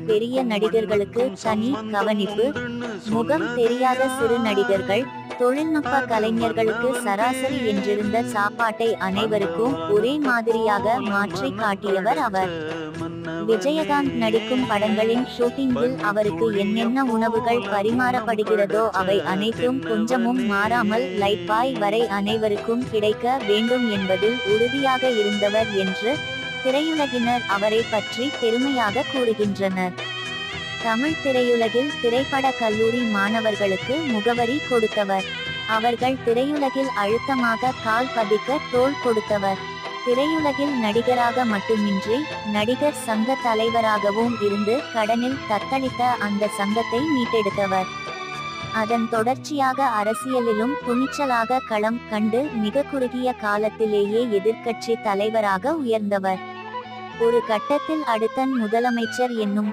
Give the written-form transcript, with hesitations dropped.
பெரிய நடிகர்களுக்கு தனி கவனிப்பு, முகம் தெரியாத சிறு நடிகர்கள், தொழில்நுட்ப கலைஞர்களுக்கு சராசரி என்றிருந்த சாப்பாட்டை அனைவருக்கும் ஒரே மாதிரியாக மாற்றி காட்டியவர் அவர். விஜயகாந்த் நடிக்கும் படங்களின் ஷூட்டிங்கில் அவருக்கு என்னென்ன உணவுகள் பரிமாறப்படுகிறதோ அவை அனைத்தும் கொஞ்சமும் மாறாமல் லைட் பாய் வரை அனைவருக்கும் கிடைக்க வேண்டும் என்பதில் உறுதியாக இருந்தவர் என்று திரையுலகினர் அவரை பற்றி பெருமையாக கூறுகின்றனர். தமிழ் திரையுலகில் திரைப்பட கல்லூரி மாணவர்களுக்கு முகவரி கொடுத்தவர். அவர்கள் திரையுலகில் அழுத்தமாக கால் பதிக்க தோள் கொடுத்தவர். திரையுலகில் நடிகராக மட்டுமின்றி நடிகர் சங்க தலைவராகவும் இருந்து கடனில் தத்தளித்த அந்த சங்கத்தை மீட்டெடுத்தவர். அதன் தொடர்ச்சியாக அரசியலிலும் துணிச்சலாக களம் கண்டு மிக குறுகிய காலத்திலேயே எதிர்க்கட்சி தலைவராக உயர்ந்தவர். ஒரு கட்டத்தில் அடுத்தன் முதலமைச்சர் என்னும்